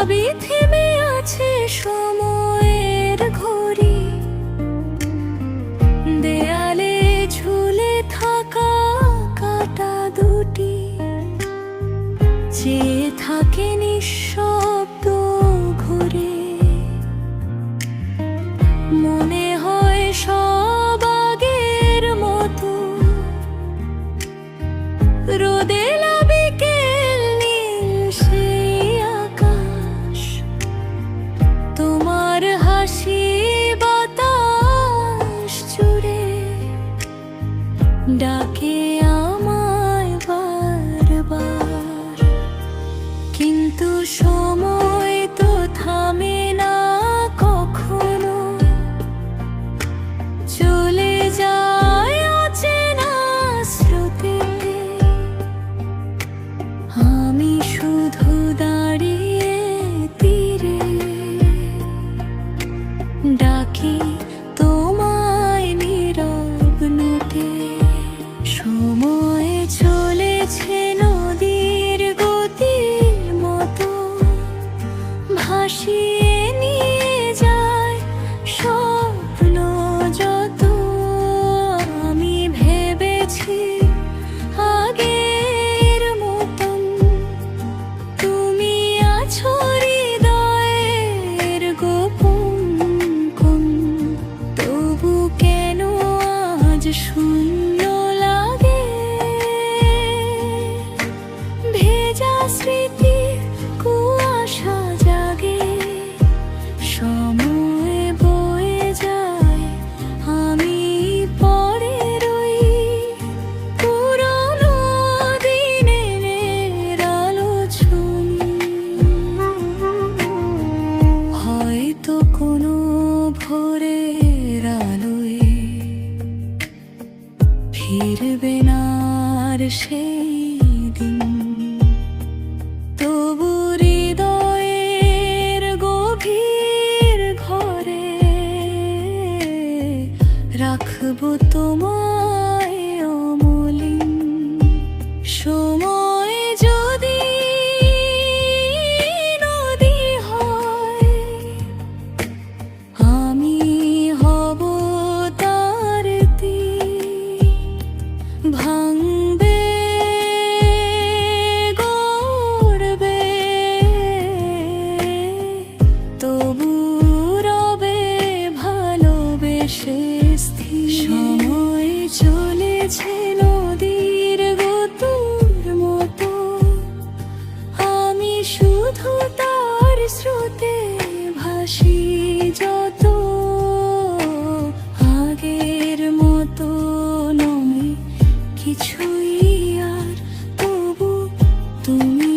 ভাবি থেমে আছে সময়ের ঘড়ি, দেয়ালে ঝুলে থাকা কাঁটা দুটি চেয়ে থাকে নিঃশব্দ ঘুরে। মনে হয় সব আগের মতো, রোদেলা বিকেল নীল সেই আকাশ, তোমার হাসি বাতাস জুড়ে ডাকে আমায় বারবার। কিন্তু সময় তো থামে না কখনো, চলে যায় অচেনা স্রোতেতে। আমি শুধু দাঁড়িয়ে তীরে ডাকি তোমায় নীরব নোটে। সময় চলেছে নদীর গতির মতো, ভাসিয়ে নিয়ে যায় স্বপ্ন যত। আমি ভেবেছি আগের মতন তুমি আছো হৃদয়ের গোপন কোণ। তবু কেন আজ শূন্য লাগে, ভেজা স্মৃতি কুয়াশা জাগে। সময় বয়ে যায়, আমি পড়ে রই পুরনো দিনের আলোচনা। হয়তো কোনো ভোরের আলোয় ফিরবে না আর সেই দিন। তবু হৃদয়ের গভীর ঘরে রাখবো তোমায় অমলিন। সময় যদি নদী হয়, আমি হব তার তীর। ভাঙবে গড়বে, তবু রবে ভালোবেসে স্থির। সময় চলেছে নদীর গতির মতো, আমি শুধু তার স্রোতে ভাসি যত। আগের মতো নয় কিছুই আর, তবু তুমি